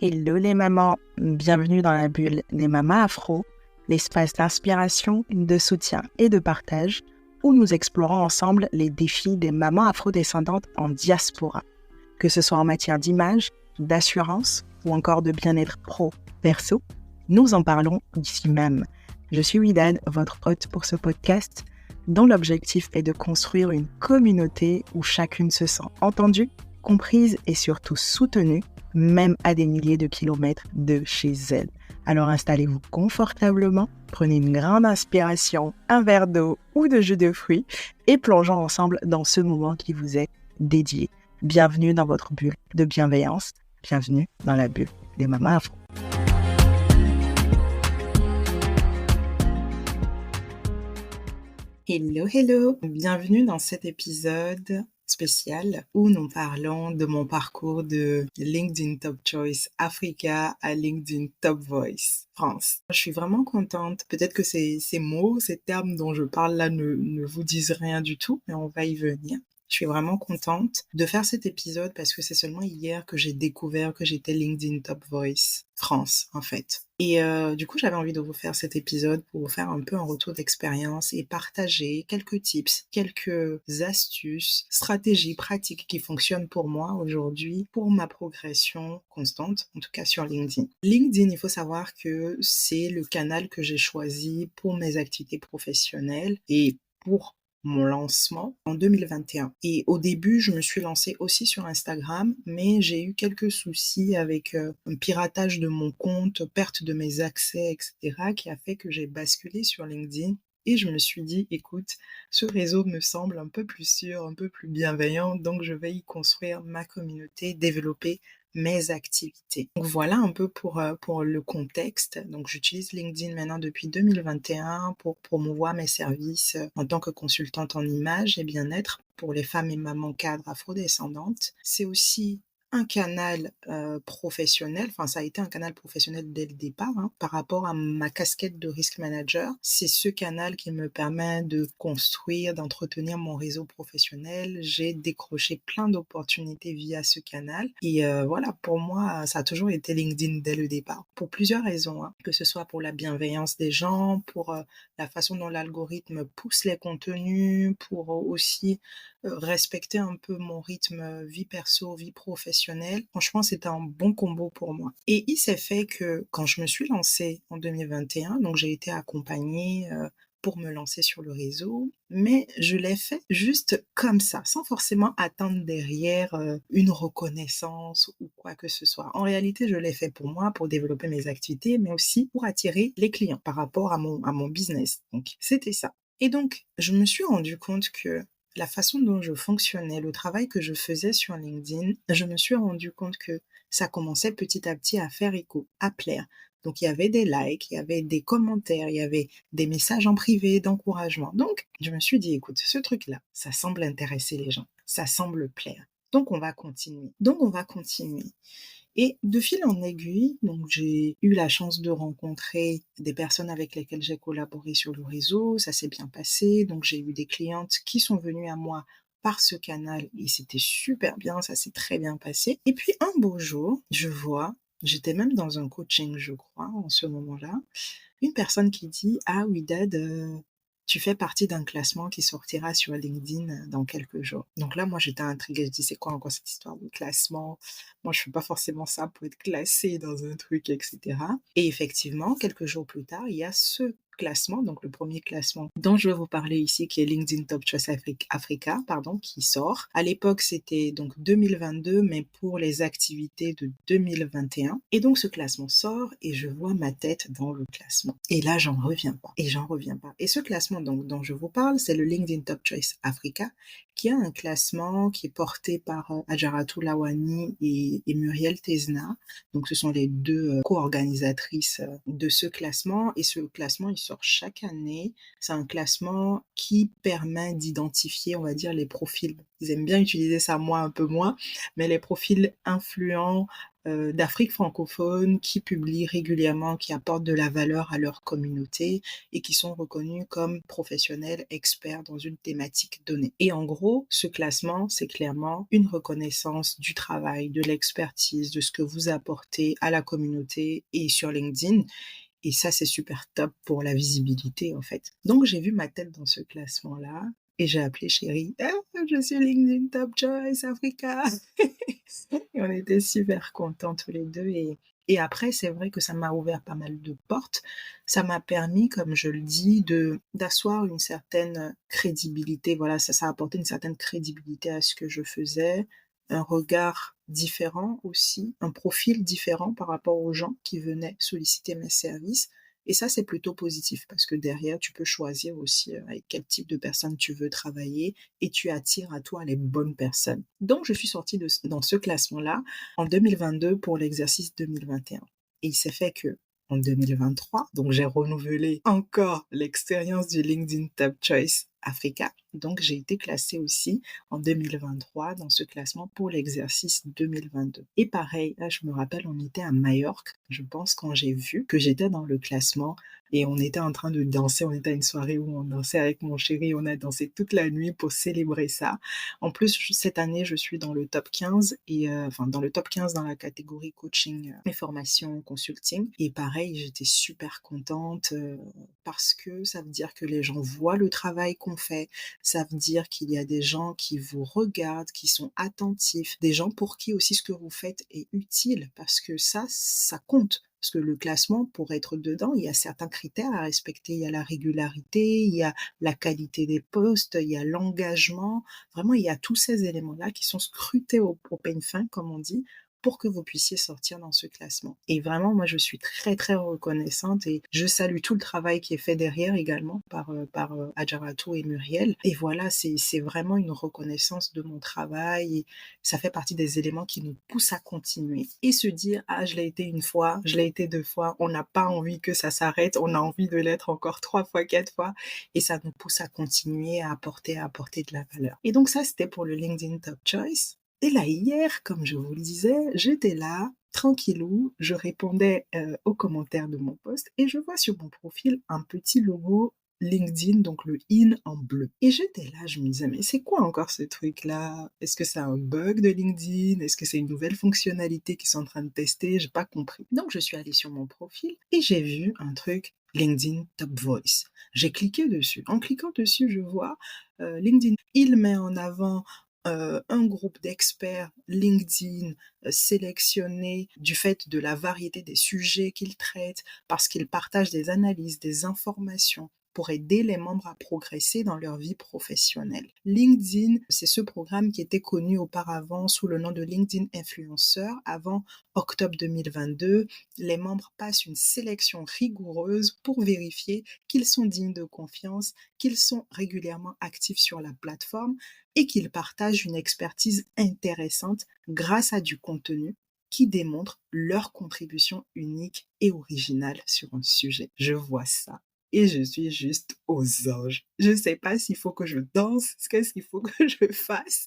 Hello les mamans, bienvenue dans la bulle des mamas afro, l'espace d'inspiration, de soutien et de partage où nous explorons ensemble les défis des mamans afrodescendantes en diaspora, que ce soit en matière d'image, d'assurance ou encore de bien-être pro-perso, nous en parlons ici même. Je suis Widad, votre hôte pour ce podcast, dont l'objectif est de construire une communauté où chacune se sent entendue, comprise et surtout soutenue, même à des milliers de kilomètres de chez elle. Alors installez-vous confortablement, prenez une grande inspiration, un verre d'eau ou de jus de fruits et plongeons ensemble dans ce moment qui vous est dédié. Bienvenue dans votre bulle de bienveillance, bienvenue dans la bulle des mamas afro. Hello, bienvenue dans cet épisode spécial où nous parlons de mon parcours de LinkedIn Top Choice Africa à LinkedIn Top Voice France. Je suis vraiment contente. Peut-être que ces mots, ces termes dont je parle là ne vous disent rien du tout, mais on va y venir. Je suis vraiment contente de faire cet épisode parce que c'est seulement hier que j'ai découvert que j'étais LinkedIn Top Voice France, en fait. Et du coup, j'avais envie de vous faire cet épisode pour vous faire un peu un retour d'expérience et partager quelques tips, quelques astuces, stratégies pratiques qui fonctionnent pour moi aujourd'hui, pour ma progression constante, en tout cas sur LinkedIn. LinkedIn, il faut savoir que c'est le canal que j'ai choisi pour mes activités professionnelles et pour mon lancement en 2021. Et au début, je me suis lancée aussi sur Instagram, mais j'ai eu quelques soucis avec un piratage de mon compte, perte de mes accès, etc., qui a fait que j'ai basculé sur LinkedIn. Et je me suis dit, écoute, ce réseau me semble un peu plus sûr, un peu plus bienveillant, donc je vais y construire ma communauté, développer mes activités. Donc voilà un peu pour le contexte. Donc j'utilise LinkedIn maintenant depuis 2021 pour promouvoir mes services en tant que consultante en image et bien-être pour les femmes et mamans cadres afrodescendantes. C'est aussi un canal professionnel, enfin ça a été un canal professionnel dès le départ, par rapport à ma casquette de risk manager. C'est ce canal qui me permet de construire, d'entretenir mon réseau professionnel. J'ai décroché plein d'opportunités via ce canal et voilà, pour moi, ça a toujours été LinkedIn dès le départ, pour plusieurs raisons, que ce soit pour la bienveillance des gens, pour la façon dont l'algorithme pousse les contenus, pour aussi respecter un peu mon rythme vie perso, vie professionnelle. Franchement, c'était un bon combo pour moi. Et il s'est fait que quand je me suis lancée en 2021, donc j'ai été accompagnée pour me lancer sur le réseau, mais je l'ai fait juste comme ça, sans forcément attendre derrière une reconnaissance ou quoi que ce soit. En réalité, je l'ai fait pour moi, pour développer mes activités, mais aussi pour attirer les clients par rapport à mon business. Donc, c'était ça. Et donc, je me suis rendu compte que la façon dont je fonctionnais, le travail que je faisais sur LinkedIn, je me suis rendu compte que ça commençait petit à petit à faire écho, à plaire. Donc, il y avait des likes, il y avait des commentaires, il y avait des messages en privé d'encouragement. Donc, je me suis dit, écoute, ce truc-là, ça semble intéresser les gens, ça semble plaire. Donc, on va continuer. Et de fil en aiguille, donc j'ai eu la chance de rencontrer des personnes avec lesquelles j'ai collaboré sur le réseau, ça s'est bien passé, donc j'ai eu des clientes qui sont venues à moi par ce canal et c'était super bien, ça s'est très bien passé. Et puis un beau jour, j'étais même dans un coaching, je crois, en ce moment-là, une personne qui dit: «Ah oui, Dad, tu fais partie d'un classement qui sortira sur LinkedIn dans quelques jours». Donc là, moi, j'étais intriguée. Je dis: «C'est quoi encore cette histoire de classement? Moi, je fais pas forcément ça pour être classée dans un truc et cetera». Et effectivement, quelques jours plus tard, il y a ce classement, donc le premier classement dont je vais vous parler ici, qui est LinkedIn Top Choice Africa, pardon, qui sort. À l'époque, c'était donc 2022, mais pour les activités de 2021. Et donc, ce classement sort et je vois ma tête dans le classement. Et là, j'en reviens pas. Et ce classement donc, dont je vous parle, c'est le LinkedIn Top Choice Africa, qui a un classement qui est porté par Adjaratou Lawani et Muriel Tezna. Donc, ce sont les deux co-organisatrices de ce classement. Et ce classement, il sort chaque année. C'est un classement qui permet d'identifier, on va dire, les profils ils aiment bien utiliser ça, moi un peu moins, mais les profils influents, d'Afrique francophone qui publient régulièrement, qui apportent de la valeur à leur communauté et qui sont reconnus comme professionnels experts dans une thématique donnée. Et en gros, ce classement, c'est clairement une reconnaissance du travail, de l'expertise, de ce que vous apportez à la communauté et sur LinkedIn. Et ça, c'est super top pour la visibilité, en fait. Donc, j'ai vu ma tête dans ce classement-là et j'ai appelé chérie. Ah, je suis LinkedIn Top Choice Africa. Et on était super contents tous les deux. Et après, c'est vrai que ça m'a ouvert pas mal de portes. Ça m'a permis, comme je le dis, d'asseoir une certaine crédibilité. Voilà, ça a apporté une certaine crédibilité à ce que je faisais, un regard différent aussi, un profil différent par rapport aux gens qui venaient solliciter mes services. Et ça, c'est plutôt positif parce que derrière, tu peux choisir aussi avec quel type de personnes tu veux travailler et tu attires à toi les bonnes personnes. Donc, je suis sortie dans ce classement-là en 2022 pour l'exercice 2021. Et il s'est fait que en 2023, donc j'ai renouvelé encore l'expérience du LinkedIn Top Choice Africa. Donc, j'ai été classée aussi en 2023 dans ce classement pour l'exercice 2022. Et pareil, là, je me rappelle, on était à Majorque, je pense, quand j'ai vu que j'étais dans le classement et on était en train de danser. On était à une soirée où on dansait avec mon chéri. On a dansé toute la nuit pour célébrer ça. En plus, cette année, je suis dans le top 15 et enfin dans le top 15 dans la catégorie coaching et formation consulting. Et pareil, j'étais super contente parce que ça veut dire que les gens voient le travail qu'on fait. Ça veut dire qu'il y a des gens qui vous regardent, qui sont attentifs, des gens pour qui aussi ce que vous faites est utile parce que ça compte. Parce que le classement, pour être dedans, il y a certains critères à respecter. Il y a la régularité, il y a la qualité des postes, il y a l'engagement. Vraiment, il y a tous ces éléments-là qui sont scrutés au peigne fin, comme on dit, pour que vous puissiez sortir dans ce classement. Et vraiment, moi, je suis très, très reconnaissante et je salue tout le travail qui est fait derrière également par Adjaratou et Muriel. Et voilà, c'est vraiment une reconnaissance de mon travail et ça fait partie des éléments qui nous poussent à continuer. Et se dire, ah, je l'ai été une fois, je l'ai été deux fois, on n'a pas envie que ça s'arrête, on a envie de l'être encore trois fois, quatre fois et ça nous pousse à continuer, à apporter de la valeur. Et donc ça, c'était pour le LinkedIn Top Choice. Et là, hier, comme je vous le disais, j'étais là, tranquillou, je répondais aux commentaires de mon post et je vois sur mon profil un petit logo LinkedIn, donc le in en bleu. Et j'étais là, je me disais, mais c'est quoi encore ce truc-là? Est-ce que c'est un bug de LinkedIn? Est-ce que c'est une nouvelle fonctionnalité qu'ils sont en train de tester? J'ai pas compris. Donc, je suis allée sur mon profil et j'ai vu un truc LinkedIn Top Voice. J'ai cliqué dessus. En cliquant dessus, je vois LinkedIn. Il met en avant un groupe d'experts LinkedIn sélectionnés du fait de la variété des sujets qu'ils traitent, parce qu'ils partagent des analyses, des informations pour aider les membres à progresser dans leur vie professionnelle. LinkedIn, c'est ce programme qui était connu auparavant sous le nom de LinkedIn Influenceur. Avant octobre 2022, les membres passent une sélection rigoureuse pour vérifier qu'ils sont dignes de confiance, qu'ils sont régulièrement actifs sur la plateforme et qu'ils partagent une expertise intéressante grâce à du contenu qui démontre leur contribution unique et originale sur un sujet. Je vois ça et je suis juste aux anges. Je ne sais pas s'il faut que je danse, qu'est-ce qu'il faut que je fasse.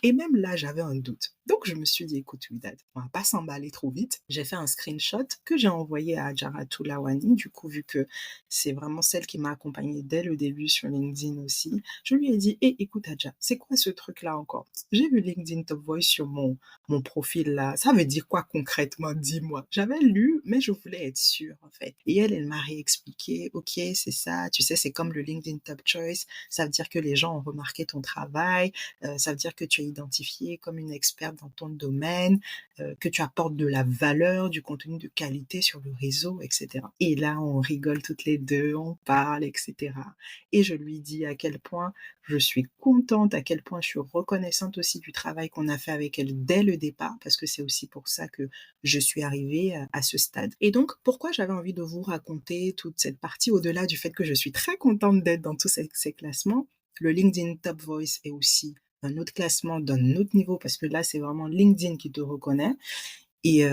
Et même là, j'avais un doute. Donc, je me suis dit, écoute, Widad, on va pas s'emballer trop vite. J'ai fait un screenshot que j'ai envoyé à Adjaratou Lawani, du coup, vu que c'est vraiment celle qui m'a accompagnée dès le début sur LinkedIn aussi. Je lui ai dit, écoute, Adja, c'est quoi ce truc-là encore? J'ai vu LinkedIn Top Voice sur mon profil là. Ça veut dire quoi concrètement? Dis-moi. J'avais lu, mais je voulais être sûre, en fait. Et elle m'a réexpliqué, ok, c'est ça. Tu sais, c'est comme le LinkedIn Top Choice. Ça veut dire que les gens ont remarqué ton travail. Ça veut dire que tu es identifié comme une experte dans ton domaine, que tu apportes de la valeur, du contenu de qualité sur le réseau, etc. Et là, on rigole toutes les deux, on parle, etc. Et je lui dis à quel point je suis contente, à quel point je suis reconnaissante aussi du travail qu'on a fait avec elle dès le départ, parce que c'est aussi pour ça que je suis arrivée à ce stade. Et donc, pourquoi j'avais envie de vous raconter toute cette partie, au-delà du fait que je suis très contente d'être dans tous ces classements, le LinkedIn Top Voice est aussi un autre classement d'un autre niveau parce que là, c'est vraiment LinkedIn qui te reconnaît et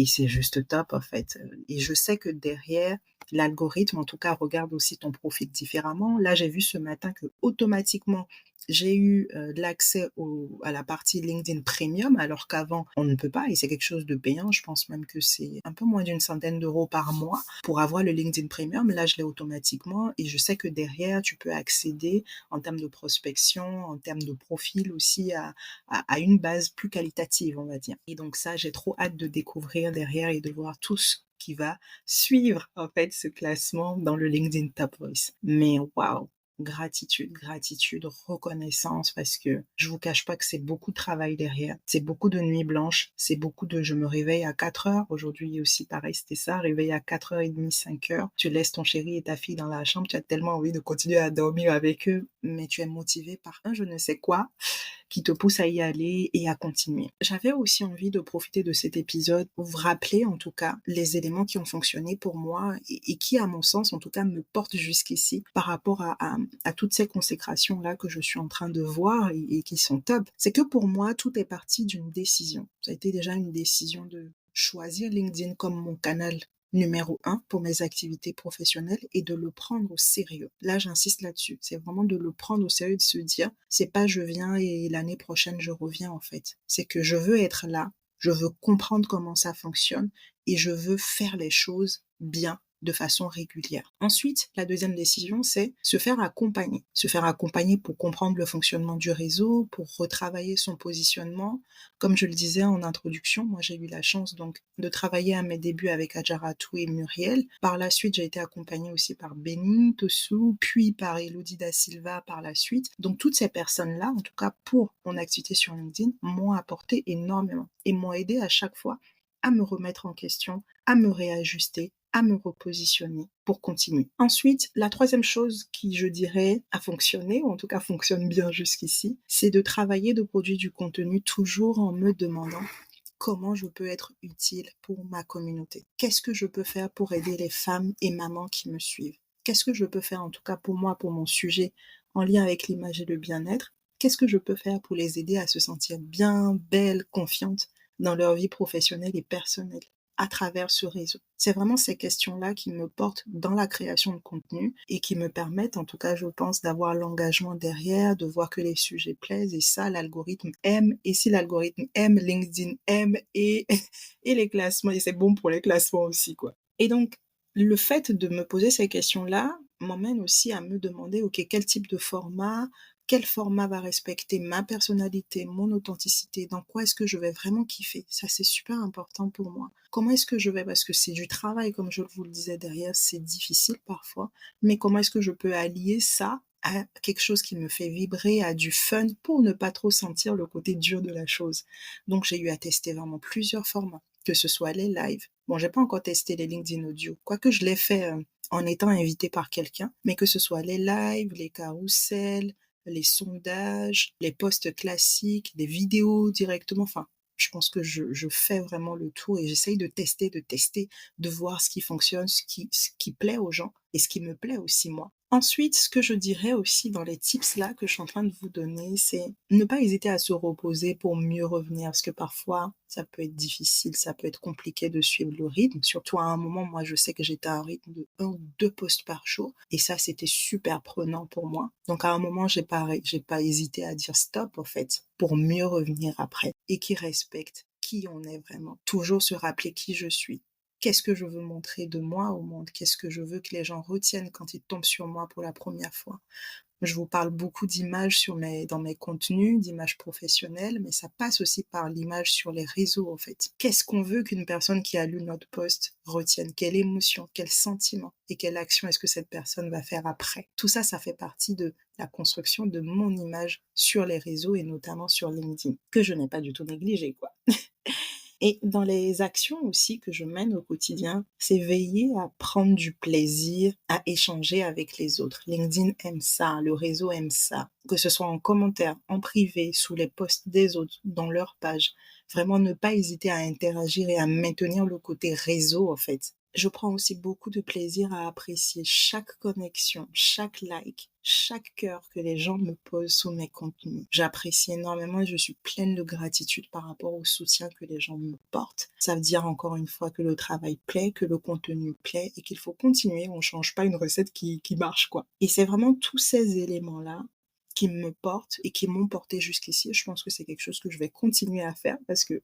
c'est juste top en fait. Et je sais que derrière, l'algorithme en tout cas regarde aussi ton profil différemment. Là, j'ai vu ce matin que automatiquement j'ai eu l'accès à la partie LinkedIn Premium, alors qu'avant, on ne peut pas, et c'est quelque chose de payant. Je pense même que c'est un peu moins d'une centaine d'euros par mois pour avoir le LinkedIn Premium. Là, je l'ai automatiquement et je sais que derrière, tu peux accéder en termes de prospection, en termes de profil aussi à une base plus qualitative, on va dire. Et donc ça, j'ai trop hâte de découvrir derrière et de voir tout ce qui va suivre en fait ce classement dans le LinkedIn Top Voice. Mais waouh! Gratitude, gratitude, reconnaissance parce que je vous cache pas que c'est beaucoup de travail derrière. C'est beaucoup de nuits blanches, c'est beaucoup de je me réveille à 4 heures. Aujourd'hui aussi pareil, c'était ça, réveil à 4h30, 5 heures. Tu laisses ton chéri et ta fille dans la chambre, tu as tellement envie de continuer à dormir avec eux, mais tu es motivé par un je ne sais quoi qui te pousse à y aller et à continuer. J'avais aussi envie de profiter de cet épisode pour vous rappeler en tout cas les éléments qui ont fonctionné pour moi et qui à mon sens en tout cas me portent jusqu'ici par rapport à toutes ces consécrations-là que je suis en train de voir et qui sont top. C'est que pour moi tout est parti d'une décision. Ça a été déjà une décision de choisir LinkedIn comme mon canal numéro 1 pour mes activités professionnelles et de le prendre au sérieux. Là, j'insiste là-dessus. C'est vraiment de le prendre au sérieux, de se dire, c'est pas je viens et l'année prochaine je reviens en fait. C'est que je veux être là, je veux comprendre comment ça fonctionne et je veux faire les choses bien de façon régulière. Ensuite, la deuxième décision, c'est se faire accompagner. Se faire accompagner pour comprendre le fonctionnement du réseau, pour retravailler son positionnement. Comme je le disais en introduction, moi j'ai eu la chance donc de travailler à mes débuts avec Adjaratou et Muriel. Par la suite, j'ai été accompagnée aussi par Béni, Tossou, puis par Elodie Da Silva par la suite. Donc toutes ces personnes-là, en tout cas pour mon activité sur LinkedIn, m'ont apporté énormément et m'ont aidé à chaque fois à me remettre en question, à me réajuster, à me repositionner pour continuer. Ensuite, la troisième chose qui, je dirais, a fonctionné, ou en tout cas fonctionne bien jusqu'ici, c'est de travailler, de produire du contenu toujours en me demandant comment je peux être utile pour ma communauté. Qu'est-ce que je peux faire pour aider les femmes et mamans qui me suivent? Qu'est-ce que je peux faire en tout cas pour moi, pour mon sujet en lien avec l'image et le bien-être? Qu'est-ce que je peux faire pour les aider à se sentir bien, belles, confiantes dans leur vie professionnelle et personnelle à travers ce réseau? C'est vraiment ces questions-là qui me portent dans la création de contenu et qui me permettent, en tout cas, je pense, d'avoir l'engagement derrière, de voir que les sujets plaisent et ça, l'algorithme aime. Et si l'algorithme aime, LinkedIn aime et, et les classements, et c'est bon pour les classements aussi, quoi. Et donc, le fait de me poser ces questions-là m'emmène aussi à me demander, OK, quel type de format, quel format va respecter ma personnalité, mon authenticité, dans quoi est-ce que je vais vraiment kiffer? Ça, c'est super important pour moi. Comment est-ce que je vais, parce que c'est du travail, comme je vous le disais derrière, c'est difficile parfois, mais comment est-ce que je peux allier ça à quelque chose qui me fait vibrer, à du fun, pour ne pas trop sentir le côté dur de la chose. Donc, j'ai eu à tester vraiment plusieurs formats, que ce soit les lives. Bon, j'ai pas encore testé les LinkedIn audio, quoique je l'ai fait en étant invité par quelqu'un, mais que ce soit les lives, les carousels, les sondages, les posts classiques, des vidéos directement. Enfin, je pense que je fais vraiment le tour et j'essaye de tester, de voir ce qui fonctionne, ce qui plaît aux gens et ce qui me plaît aussi moi. Ensuite, ce que je dirais aussi dans les tips là que je suis en train de vous donner, c'est ne pas hésiter à se reposer pour mieux revenir parce que parfois ça peut être difficile, ça peut être compliqué de suivre le rythme. Surtout à un moment, moi je sais que j'étais à un rythme de 1 ou 2 posts par jour et ça c'était super prenant pour moi. Donc à un moment, j'ai pas hésité à dire stop en fait pour mieux revenir après et qui respecte qui on est vraiment. Toujours se rappeler qui je suis. Qu'est-ce que je veux montrer de moi au monde? Qu'est-ce que je veux que les gens retiennent quand ils tombent sur moi pour la première fois? Je vous parle beaucoup d'images dans mes contenus, d'images professionnelles, mais ça passe aussi par l'image sur les réseaux, en fait. Qu'est-ce qu'on veut qu'une personne qui a lu notre post retienne? Quelle émotion, quel sentiment et quelle action est-ce que cette personne va faire après? Tout ça, ça fait partie de la construction de mon image sur les réseaux et notamment sur LinkedIn, que je n'ai pas du tout négligé, quoi. Et dans les actions aussi que je mène au quotidien, c'est veiller à prendre du plaisir à échanger avec les autres. LinkedIn aime ça, le réseau aime ça. Que ce soit en commentaire, en privé, sous les posts des autres, dans leur page. Vraiment ne pas hésiter à interagir et à maintenir le côté réseau en fait. Je prends aussi beaucoup de plaisir à apprécier chaque connexion, chaque like, chaque cœur que les gens me posent sous mes contenus. J'apprécie énormément et je suis pleine de gratitude par rapport au soutien que les gens me portent. Ça veut dire encore une fois que le travail plaît, que le contenu plaît et qu'il faut continuer. On change pas une recette qui marche, quoi. Et c'est vraiment tous ces éléments-là qui me portent et qui m'ont porté jusqu'ici. Je pense que c'est quelque chose que je vais continuer à faire parce que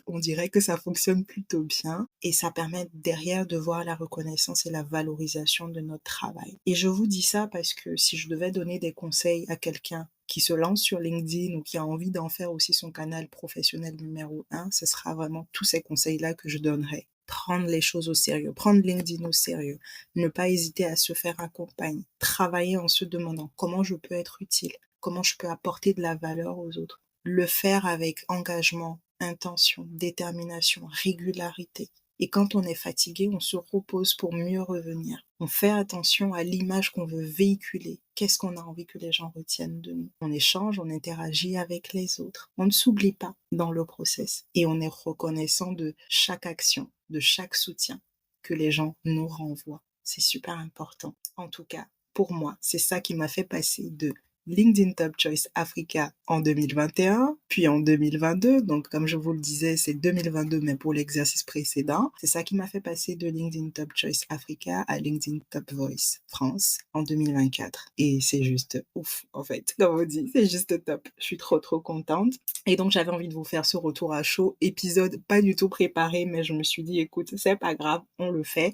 on dirait que ça fonctionne plutôt bien et ça permet derrière de voir la reconnaissance et la valorisation de notre travail. Et je vous dis ça parce que si je devais donner des conseils à quelqu'un qui se lance sur LinkedIn ou qui a envie d'en faire aussi son canal professionnel numéro 1, ce sera vraiment tous ces conseils-là que je donnerais. Prendre les choses au sérieux, prendre LinkedIn au sérieux, ne pas hésiter à se faire accompagner, travailler en se demandant comment je peux être utile, comment je peux apporter de la valeur aux autres. Le faire avec engagement, intention, détermination, régularité. Et quand on est fatigué, on se repose pour mieux revenir. On fait attention à l'image qu'on veut véhiculer. Qu'est-ce qu'on a envie que les gens retiennent de nous? On échange, on interagit avec les autres. On ne s'oublie pas dans le process. Et on est reconnaissant de chaque action, de chaque soutien que les gens nous renvoient. C'est super important. En tout cas, pour moi, c'est ça qui m'a fait passer de LinkedIn Top Choice Africa en 2021, puis en 2022. Donc, comme je vous le disais, c'est 2022, mais pour l'exercice précédent. C'est ça qui m'a fait passer de LinkedIn Top Choice Africa à LinkedIn Top Voice France en 2024. Et c'est juste ouf, en fait, comme on dit. C'est juste top. Je suis trop contente. Et donc, j'avais envie de vous faire ce retour à chaud. Épisode pas du tout préparé, mais je me suis dit, écoute, c'est pas grave, on le fait.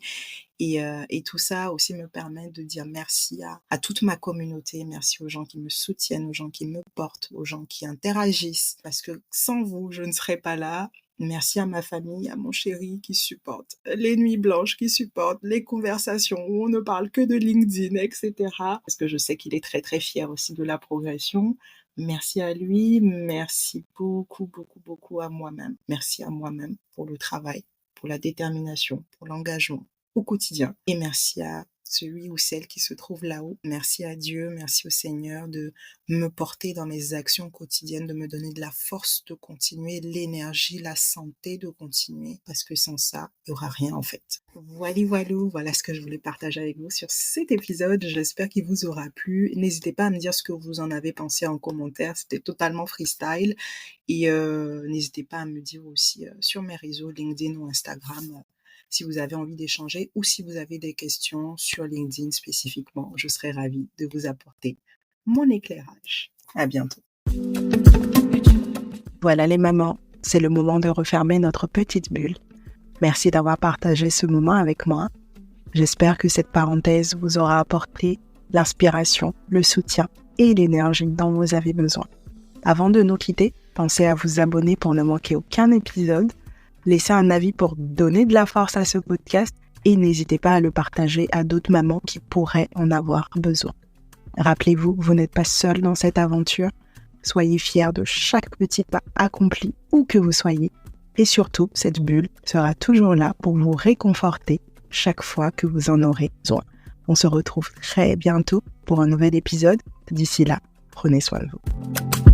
Et tout ça aussi me permet de dire merci à toute ma communauté, merci aux gens qui me soutiennent, aux gens qui me portent, aux gens qui interagissent, parce que sans vous, je ne serais pas là. Merci à ma famille, à mon chéri qui supporte les nuits blanches, qui supporte les conversations où on ne parle que de LinkedIn, etc. Parce que je sais qu'il est très fier aussi de la progression. Merci à lui, merci beaucoup à moi-même. Merci à moi-même pour le travail, pour la détermination, pour l'engagement au quotidien. Et merci à celui ou celle qui se trouve là-haut. Merci à Dieu, merci au Seigneur de me porter dans mes actions quotidiennes, de me donner de la force de continuer, l'énergie, la santé de continuer, parce que sans ça, il n'y aura rien en fait. Voilà ce que je voulais partager avec vous sur cet épisode. J'espère qu'il vous aura plu. N'hésitez pas à me dire ce que vous en avez pensé en commentaire. C'était totalement freestyle. Et n'hésitez pas à me dire aussi sur mes réseaux LinkedIn ou Instagram si vous avez envie d'échanger ou si vous avez des questions sur LinkedIn spécifiquement. Je serai ravie de vous apporter mon éclairage. À bientôt. Voilà les mamans, c'est le moment de refermer notre petite bulle. Merci d'avoir partagé ce moment avec moi. J'espère que cette parenthèse vous aura apporté l'inspiration, le soutien et l'énergie dont vous avez besoin. Avant de nous quitter, pensez à vous abonner pour ne manquer aucun épisode. Laissez un avis pour donner de la force à ce podcast et n'hésitez pas à le partager à d'autres mamans qui pourraient en avoir besoin. Rappelez-vous, vous n'êtes pas seul dans cette aventure. Soyez fiers de chaque petit pas accompli où que vous soyez. Et surtout, cette bulle sera toujours là pour vous réconforter chaque fois que vous en aurez besoin. On se retrouve très bientôt pour un nouvel épisode. D'ici là, prenez soin de vous.